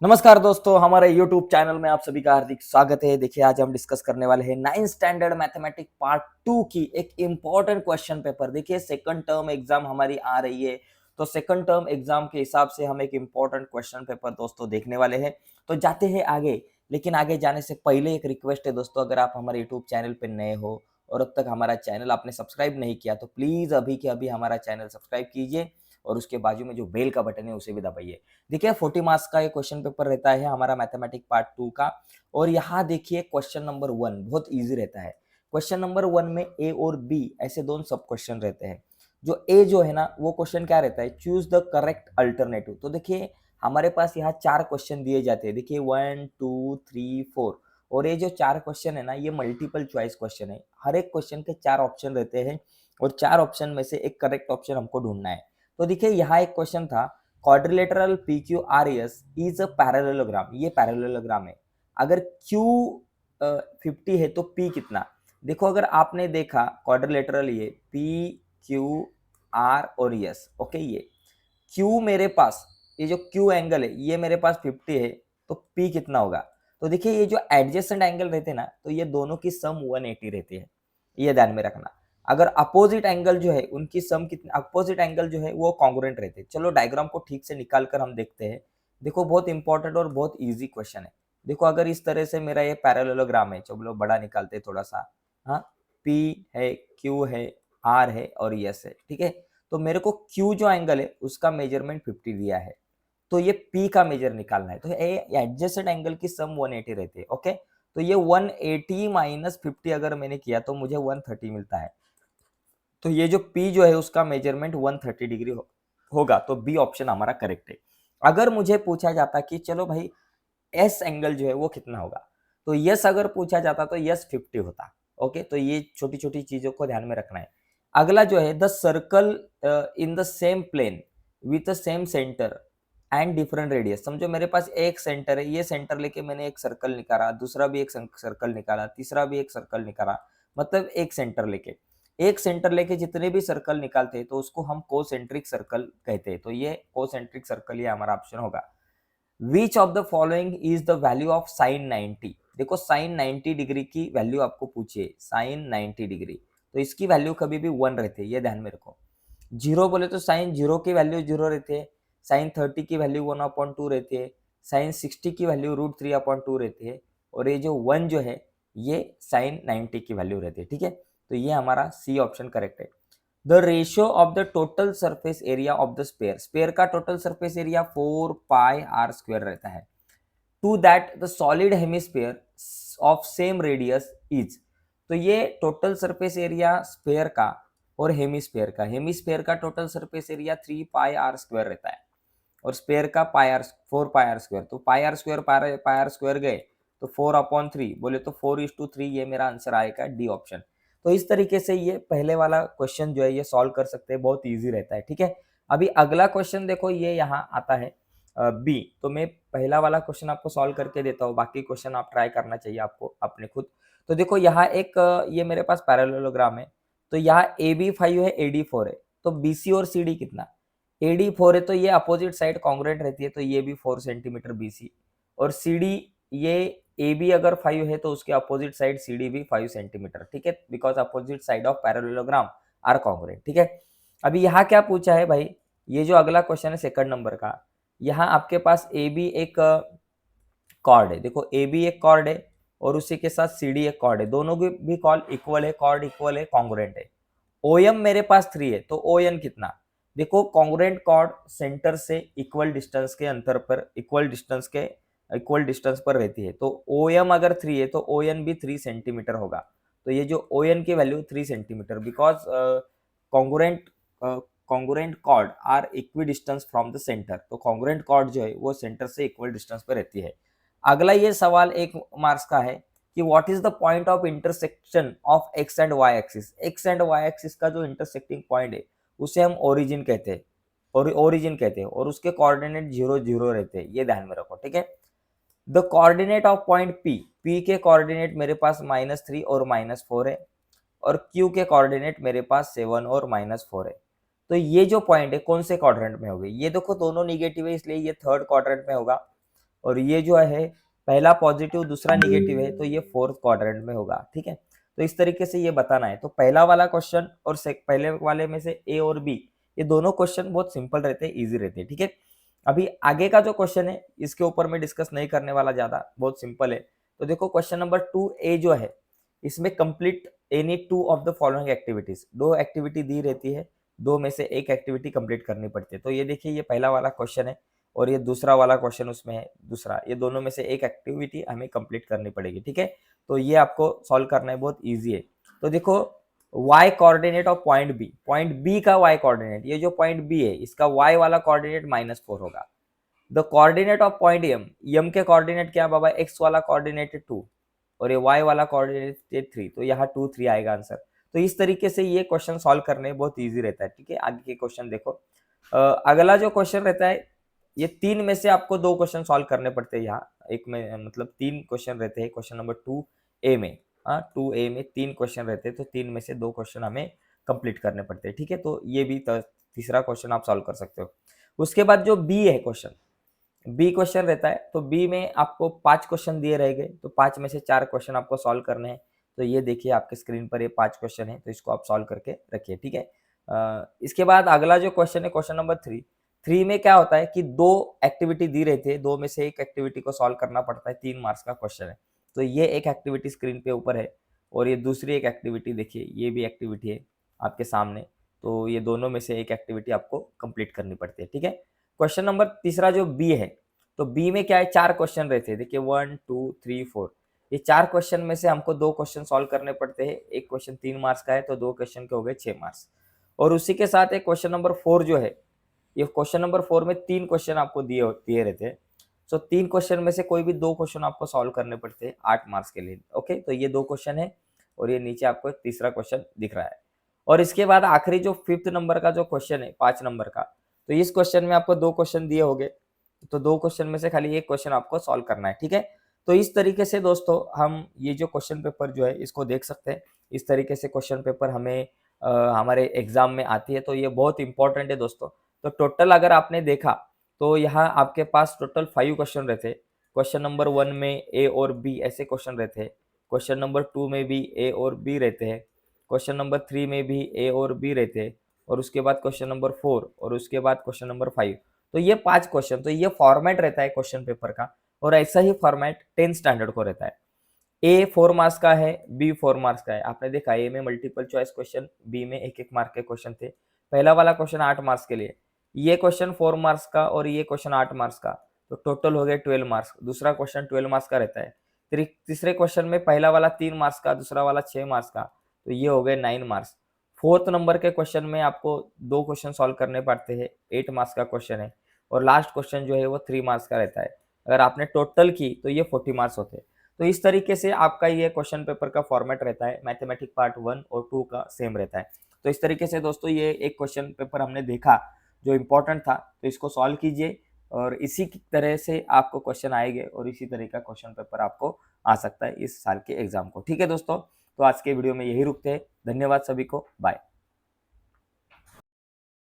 नमस्कार दोस्तों, हमारे YouTube चैनल में आप सभी का हार्दिक स्वागत है। देखिए, आज हम डिस्कस करने वाले हैं 9th स्टैंडर्ड मैथमेटिक्स पार्ट 2 की एक इम्पॉर्टेंट क्वेश्चन पेपर। देखिए, सेकंड टर्म एग्जाम हमारी आ रही है, तो सेकंड टर्म एग्जाम के हिसाब से हम एक इम्पॉर्टेंट क्वेश्चन पेपर दोस्तों देखने वाले हैं। तो जाते हैं आगे, लेकिन आगे जाने से पहले एक रिक्वेस्ट है दोस्तों, अगर आप हमारे YouTube चैनल पर नए हो और अब तक हमारा चैनल आपने सब्सक्राइब नहीं किया तो प्लीज़ अभी के अभी हमारा चैनल सब्सक्राइब कीजिए और उसके बाजू में जो बेल का बटन है उसे भी दबाइए। देखिए 40 मार्क्स का ये क्वेश्चन पेपर रहता है हमारा मैथमेटिक्स पार्ट 2 का। और यहाँ देखिए क्वेश्चन नंबर 1 बहुत इजी रहता है। क्वेश्चन नंबर 1 में ए और बी ऐसे दोनों सब क्वेश्चन रहते हैं। जो ए जो है ना वो क्वेश्चन क्या रहता है, चूज द करेक्ट अल्टरनेटिव। तो देखिए हमारे पास यहाँ 4 क्वेश्चन दिए जाते हैं। देखिए 1 2 3 4 और ये जो 4 क्वेश्चन है ना ये मल्टीपल चॉइस क्वेश्चन है। हर एक क्वेश्चन के 4 ऑप्शन रहते हैं और 4 ऑप्शन में से एक करेक्ट ऑप्शन हमको ढूंढना है। तो देखिए यहाँ एक क्वेश्चन था, quadrilateral PQRS is a parallelogram. ये पैरेललोग्राम है। अगर Q 50 है तो P कितना। देखो अगर आपने देखा क्वाड्रिलेटरल ये PQR और S, ओके, ये Q मेरे पास, ये जो Q एंगल है ये मेरे पास 50 है तो P कितना होगा। तो देखिए ये जो एडजेसेंट एंगल रहते हैं ना तो ये दोनों की सम 180 रहती है, ये ध्यान में रखना। अगर अपोजिट एंगल जो है उनकी सम कितनी, अपोजिट एंगल जो है वो कॉन्ग्रुएंट रहते हैं। चलो डायग्राम को ठीक से निकाल कर हम देखते हैं। देखो बहुत इंपॉर्टेंट और बहुत इजी क्वेश्चन है। देखो अगर इस तरह से मेरा ये पैरेललोग्राम है, चलो बड़ा निकालते हैं थोड़ा सा। हाँ, P है, Q है, R है और S है, ठीक है। तो मेरे को Q जो एंगल है उसका मेजरमेंट 50 दिया है, तो ये P का मेजर निकालना है। तो एडजेसेंट एंगल की सम 180 रहती है, ओके। तो ये 180 माइनस 50 अगर मैंने किया तो मुझे 130 मिलता है। तो ये जो P जो है उसका मेजरमेंट 130 डिग्री होगा, तो बी ऑप्शन हमारा करेक्ट है। अगर मुझे पूछा जाता कि चलो भाई S एंगल जो है वो कितना होगा, तो यस अगर पूछा जाता तो यस 50 होता, ओके। तो ये छोटी छोटी चीजों को ध्यान में रखना है। अगला जो है, the circle in the same plane with the same centre and different radius. समझो मेरे पास एक सेंटर है, ये सेंटर लेके मैंने एक सर्कल निकाला, दूसरा भी एक सर्कल निकाला, तीसरा भी एक सर्कल निकाला, मतलब एक सेंटर लेके जितने भी सर्कल निकालते हैं तो उसको हम कोसेंट्रिक सर्कल कहते हैं। तो ये कोसेंट्रिक सर्कल ये हमारा ऑप्शन होगा। Which of the following is the value of sine 90। देखो साइन 90 डिग्री की वैल्यू आपको पूछिए, साइन 90 डिग्री, तो इसकी वैल्यू कभी भी 1 रहती है, ये ध्यान में रखो। जीरो बोले तो साइन जीरो की वैल्यू जीरो रहती है, साइन 30 की वैल्यू 1/2 रहती है, साइन 60 की वैल्यू √3/2 रहती है, और ये जो 1 जो है ये साइन 90 की वैल्यू रहती है, ठीक है। तो ये हमारा सी ऑप्शन करेक्ट है। The ratio of the total surface area of the sphere, sphere का टोटल सरफेस एरिया 4πr² रहता है, to that the solid hemisphere of same radius is. तो ये टोटल सरफेस एरिया स्पेयर का और hemisphere का total surface area 3πr² रहता है और स्पेयर का 4πr²। तो पाई आर स्क्वायर गए तो 4/3 बोले तो 4:3, ये मेरा आंसर आएगा डी ऑप्शन। तो इस तरीके से ये पहले वाला क्वेश्चन जो है ये सॉल्व कर सकते हैं, बहुत इजी रहता है, ठीक है। अभी अगला क्वेश्चन देखो, ये यहाँ आता है बी। तो मैं पहला वाला क्वेश्चन आपको सॉल्व करके देता हूँ, बाकी क्वेश्चन आप ट्राई करना चाहिए आपको अपने खुद। तो देखो यहाँ एक ये मेरे पास पैरेललोग्राम है, तो यहाँ AB5 है, AD4 है, तो BC और CD कितना। AD4 है तो ये अपोजिट साइड कॉन्ग्रुएंट रहती है, तो ये भी 4 सेंटीमीटर BC, और CD ये AB अगर 5 है तो उसके अपोजिट साइड CD भी 5 सेंटीमीटर, ठीक है, because opposite side of parallelogram are congruent, ठीक है। अभी यहाँ क्या पूछा है भाई, ये जो अगला क्वेश्चन है सेकंड नंबर का, यहाँ आपके पास AB एक कॉर्ड है। देखो AB एक कॉर्ड है और उसी के साथ CD एक कॉर्ड है, दोनों की भी कॉर्ड इक्वल है, कॉर्ड इक्वल है, कॉन्ग्रुएंट है। OM मेरे पास 3 है तो ON कितना। देखो कॉन्ग्रुएंट कॉर्ड सेंटर से इक्वल डिस्टेंस के अंतर पर, इक्वल डिस्टेंस पर रहती है, तो OM अगर 3 है तो ON भी 3 सेंटीमीटर होगा। तो ये जो ON की value 3 centimetre, because congruent congruent chord are equidistance from the centre. तो कॉन्ग्रुएंट कॉर्ड जो है वो सेंटर से इक्वल डिस्टेंस पर रहती है। अगला ये सवाल 1 मार्क्स का है कि what is the point of intersection of X and Y axis. X and Y axis का जो इंटरसेक्टिंग पॉइंट है उसे हम ओरिजिन कहते हैं, और उसके कोऑर्डिनेट 0 0 रहते हैं, ये ध्यान में रखो, ठीक है। The coordinate of point P के कोऑर्डिनेट मेरे पास -3 और -4 है, और क्यू के कोऑर्डिनेट मेरे पास 7 और -4 है। तो ये जो पॉइंट है कौन से क्वाड्रेंट में होगी, ये देखो दोनों निगेटिव है इसलिए ये थर्ड क्वाड्रेंट में होगा, और ये जो है पहला पॉजिटिव दूसरा निगेटिव है, तो ये फोर्थ क्वाड्रेंट में होगा। ठीक है, तो इस तरीके से ये बताना है। तो पहला वाला क्वेश्चन और पहले वाले में से ए और बी, ये दोनों क्वेश्चन बहुत सिंपल रहते हैं, इजी रहते हैं। ठीक है, अभी आगे का जो क्वेश्चन है इसके ऊपर मैं डिस्कस नहीं करने वाला ज्यादा, बहुत सिंपल है। तो देखो क्वेश्चन नंबर 2A जो है, इसमें complete any 2 of the following activities, 2 activity दी रहती है, 2 में से एक एक्टिविटी कंप्लीट करनी पड़ती है। तो ये देखिए ये पहला वाला क्वेश्चन है और ये दूसरा वाला क्वेश्चन उसमें है दूसरा, ये दोनों में से एक एक्टिविटी हमें कंप्लीट करनी पड़ेगी। ठीक है, तो ये आपको सॉल्व करना है, बहुत ईजी है। तो देखो y coordinate of point B का y कोऑर्डिनेट, ये जो पॉइंट बी है इसका y वाला कोऑर्डिनेट -4 होगा। The coordinate of point M के कोऑर्डिनेट क्या बाबा, x वाला कोऑर्डिनेट है 2 और ये y वाला कोऑर्डिनेट है 3, तो यहाँ 2 3 आएगा आंसर। तो इस तरीके से ये क्वेश्चन सॉल्व करने बहुत ईजी रहता है। ठीक है, आगे के क्वेश्चन देखो। अगला जो क्वेश्चन रहता है, ये 3 में से आपको 2 क्वेश्चन सॉल्व करने पड़ते हैं। यहाँ एक में मतलब 3 क्वेश्चन रहते हैं क्वेश्चन नंबर 2A में। 2A में 3 क्वेश्चन रहते हैं, तो 3 में से 2 क्वेश्चन हमें कंप्लीट करने पड़ते हैं। ठीक है, तो ये भी तीसरा क्वेश्चन आप सॉल्व कर सकते हो। उसके बाद जो बी है क्वेश्चन, बी क्वेश्चन रहता है, तो बी में आपको 5 क्वेश्चन दिए रहेंगे, तो 5 में से 4 क्वेश्चन आपको सॉल्व करने हैं। तो ये देखिए आपके स्क्रीन पर ये 5 क्वेश्चन है, तो इसको आप सॉल्व करके रखिए। ठीक है, इसके बाद अगला जो क्वेश्चन है क्वेश्चन नंबर 3 में क्या होता है कि 2 एक्टिविटी दी रहती है, 2 में से एक एक्टिविटी को सॉल्व करना पड़ता है, 3 मार्क्स का क्वेश्चन है। तो ये एक एक्टिविटी स्क्रीन पे ऊपर है और ये दूसरी एक एक्टिविटी देखिए, ये भी एक्टिविटी है आपके सामने। तो ये दोनों में से एक एक्टिविटी आपको कंप्लीट करनी पड़ती है। ठीक है, क्वेश्चन नंबर तीसरा जो बी है, तो बी में क्या है, 4 क्वेश्चन रहते हैं। देखिए 1 2 3 4, ये 4 क्वेश्चन में से हमको 2 क्वेश्चन सॉल्व करने पड़ते हैं। एक क्वेश्चन 3 मार्क्स का है, तो 2 क्वेश्चन के हो गए 6 मार्क्स। और उसी के साथ एक क्वेश्चन नंबर 4 जो है, ये क्वेश्चन नंबर 4 में 3 क्वेश्चन आपको दिए रहते हैं। सो 3 क्वेश्चन में से कोई भी 2 क्वेश्चन आपको सॉल्व करने पड़ते हैं 8 मार्क्स के लिए। ओके, तो ये 2 क्वेश्चन है और ये नीचे आपको एक तीसरा क्वेश्चन दिख रहा है। और इसके बाद आखिरी जो 5th नंबर का जो क्वेश्चन है 5 नंबर का, तो इस क्वेश्चन में आपको 2 क्वेश्चन दिए होंगे, तो 2 क्वेश्चन में से खाली एक क्वेश्चन आपको सॉल्व करना है। ठीक है, तो इस तरीके से दोस्तों हम ये जो क्वेश्चन पेपर जो है इसको देख सकते हैं। इस तरीके से क्वेश्चन पेपर हमें हमारे एग्जाम में आती है, तो ये बहुत इंपॉर्टेंट है दोस्तों। तो टोटल अगर आपने देखा तो यहाँ आपके पास टोटल 5 क्वेश्चन रहते हैं। क्वेश्चन नंबर 1 में ए और बी ऐसे क्वेश्चन रहते हैं, क्वेश्चन नंबर 2 में भी ए और बी रहते हैं, क्वेश्चन नंबर 3 में भी ए और बी रहते हैं, और उसके बाद क्वेश्चन नंबर 4 और उसके बाद क्वेश्चन नंबर 5। तो ये 5 क्वेश्चन, तो ये फॉर्मेट रहता है क्वेश्चन पेपर का, और ऐसा ही फॉर्मेट 10th स्टैंडर्ड को रहता है। ए 4 मार्क्स का है, बी 4 मार्क्स का है। आपने देखा ए में मल्टीपल चॉइस क्वेश्चन, बी में 1-1 मार्क के क्वेश्चन थे। पहला वाला क्वेश्चन 8 मार्क्स के लिए, ये क्वेश्चन 4 मार्क्स का और ये क्वेश्चन 8 मार्क्स का, तो टोटल हो गए 12 मार्क्स। दूसरा क्वेश्चन 12 मार्क्स का रहता है। तीसरे क्वेश्चन में पहला वाला 3 मार्क्स का, दूसरा वाला 6 मार्क्स का, तो ये हो गए 9 मार्क्स। 4th नंबर के क्वेश्चन में आपको 2 क्वेश्चन सॉल्व करने पड़ते हैं, 8 मार्क्स का क्वेश्चन है, और लास्ट क्वेश्चन जो है वो 3 मार्क्स का रहता है। अगर आपने टोटल की तो ये 40 मार्क्स होते हैं। तो इस तरीके से आपका ये क्वेश्चन पेपर का फॉर्मेट रहता है। मैथमेटिक पार्ट 1 और 2 का सेम रहता है। तो इस तरीके से दोस्तों ये एक क्वेश्चन पेपर हमने देखा जो इम्पोर्टेंट था, तो इसको सॉल्व कीजिए और इसी की तरह से आपको क्वेश्चन आएंगे और इसी तरह का क्वेश्चन पेपर आपको आ सकता है इस साल के एग्जाम को। ठीक है दोस्तों, तो आज के वीडियो में यही रुकते हैं। धन्यवाद सभी को, बाय।